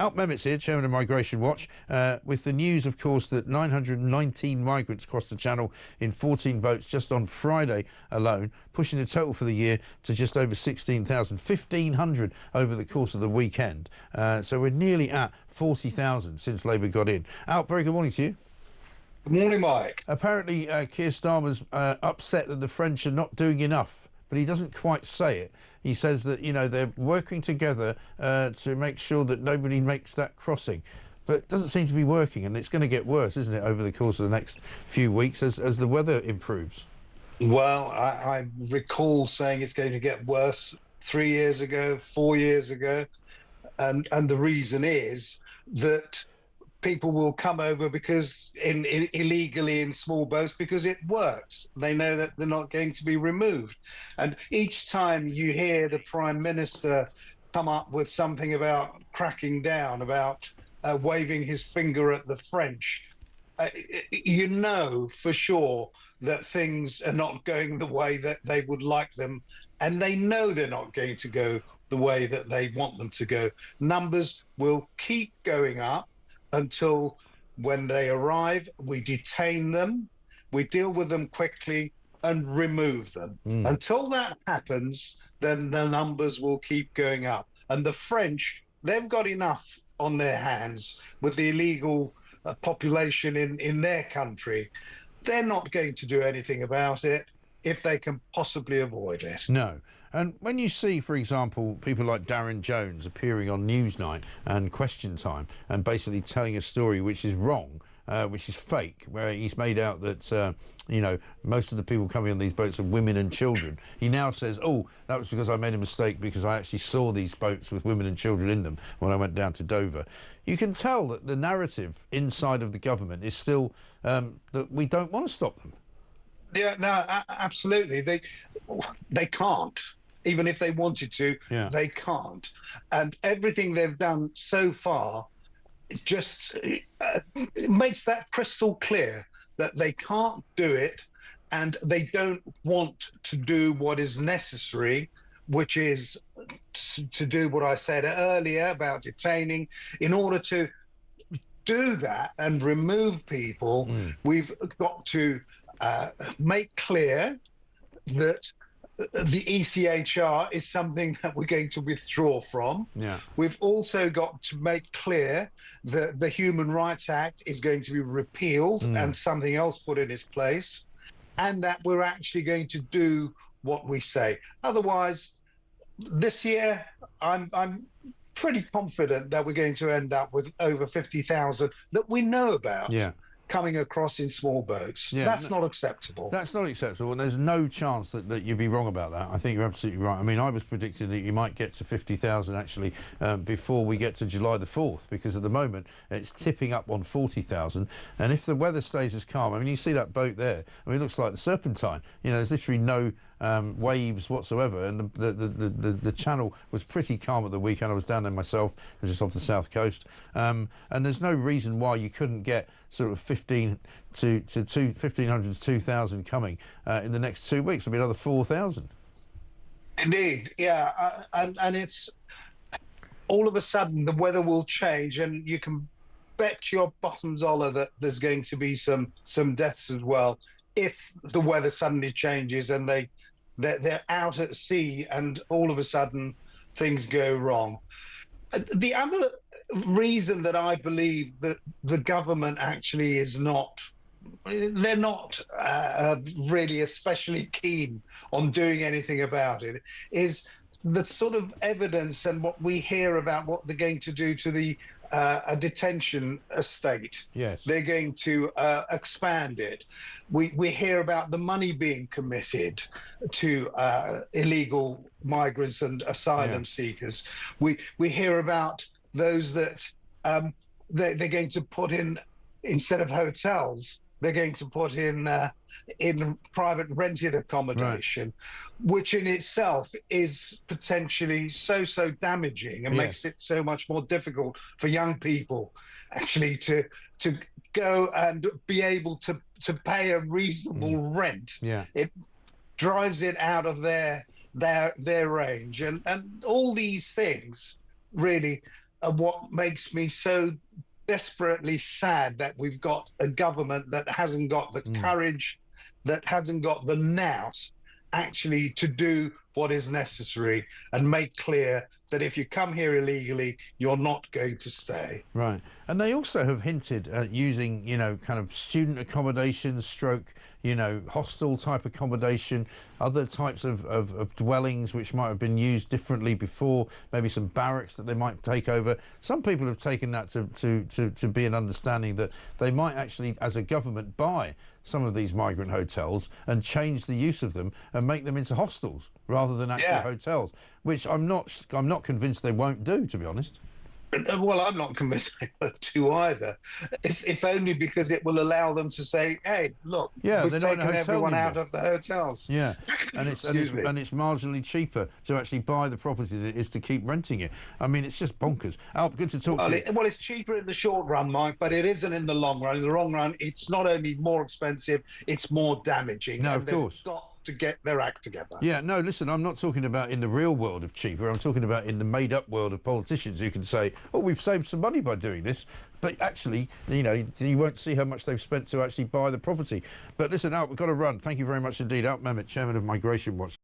Alp Mehmet's here, Chairman of Migration Watch, with the news, of course, that 919 migrants crossed the Channel in 14 boats just on Friday alone, pushing the total for the year to just over 16,000, 1,500 over the course of the weekend. So we're nearly at 40,000 since Labour got in. Alp, very good morning to you. Good morning, Mike. Apparently, Keir Starmer's upset that the French are not doing enough, but he doesn't quite say it. He says that, you know, they're working together to make sure that nobody makes that crossing. But it doesn't seem to be working, and it's going to get worse, isn't it, over the course of the next few weeks as the weather improves? Well, I recall saying it's going to get worse 3 years ago, 4 years ago. And the reason is that people will come over because illegally in small boats because it works. They know that they're not going to be removed. And each time you hear the Prime Minister come up with something about cracking down, about waving his finger at the French, you know for sure that things are not going the way that they would like them. And they know they're not going to go the way that they want them to go. Numbers will keep going up until when they arrive, we detain them, we deal with them quickly and remove them. Until that happens, then the numbers will keep going up. And the French, they've got enough on their hands with the illegal population in their country. They're not going to do anything about it if they can possibly avoid it. No. And when you see, for example, people like Darren Jones appearing on Newsnight and Question Time and basically telling a story which is wrong, which is fake, where he's made out that, you know, most of the people coming on these boats are women and children. He now says, oh, that was because I made a mistake because I actually saw these boats with women and children in them when I went down to Dover. You can tell that the narrative inside of the government is still that we don't want to stop them. Yeah, no, absolutely. They can't. Even if they wanted to, they can't. And everything they've done so far just makes that crystal clear that they can't do it and they don't want to do what is necessary, which is to do what I said earlier about detaining. In order to do that and remove people, we've got to make clear that the ECHR is something that we're going to withdraw from. We've also got to make clear that the Human Rights Act is going to be repealed and something else put in its place, and that we're actually going to do what we say. Otherwise, this year, I'm pretty confident that we're going to end up with over 50,000 that we know about. Coming across in small boats. That's not acceptable. That's not acceptable, and there's no chance that you'd be wrong about that. I think you're absolutely right. I mean, I was predicting that you might get to 50,000 actually before we get to July the 4th, because at the moment it's tipping up on 40,000. And if the weather stays as calm, I mean, you see that boat there. I mean, it looks like the Serpentine. You know, there's literally no waves whatsoever, and the channel was pretty calm at the weekend. I was down there myself, just off the south coast, and there's no reason why you couldn't get sort of 1,500 to 2,000 coming in the next 2 weeks. It'll be another 4,000. Indeed, yeah, and it's all of a sudden the weather will change, and you can bet your bottom dollar that there's going to be some deaths as well if the weather suddenly changes and they're out at sea and all of a sudden things go wrong. The other reason that I believe that the government actually is not, they're not really especially keen on doing anything about it, is the sort of evidence and what we hear about what they're going to do to the a detention estate. They're going to expand it. We hear about the money being committed to illegal migrants and asylum seekers. We hear about those that they're going to put in, instead of hotels, they're going to put in private rented accommodation, which in itself is potentially so damaging and makes it so much more difficult for young people actually to go and be able to pay a reasonable rent. It drives it out of their range, and all these things really what makes me so desperately sad that we've got a government that hasn't got the courage, that hasn't got the nous actually to do what is necessary and make clear that if you come here illegally, you're not going to stay. Right. And they also have hinted at using, you know, kind of student accommodation stroke, you know, hostel type accommodation, other types of dwellings which might have been used differently before, maybe some barracks that they might take over. Some people have taken that to be an understanding that they might actually, as a government, buy some of these migrant hotels and change the use of them and make them into hostels rather than actual hotels, which I'm not convinced they won't do, to be honest. Well, I'm not convinced they will do either, if only because it will allow them to say, "Hey, look, we've taken everyone out of the hotels." Yeah, and it's marginally cheaper to actually buy the property than it is to keep renting it. I mean, it's just bonkers. Alp, good to talk to you. Well, it's cheaper in the short run, Mike, but it isn't in the long run. In the long run, it's not only more expensive, it's more damaging. No, of course. They've got to get their act together. Yeah, no, listen, I'm not talking about in the real world of cheaper. I'm talking about in the made-up world of politicians who can say, oh, we've saved some money by doing this. But actually, you know, you won't see how much they've spent to actually buy the property. But listen, Alp, we've got to run. Thank you very much indeed. Alp Mehmet, Chairman of Migration Watch.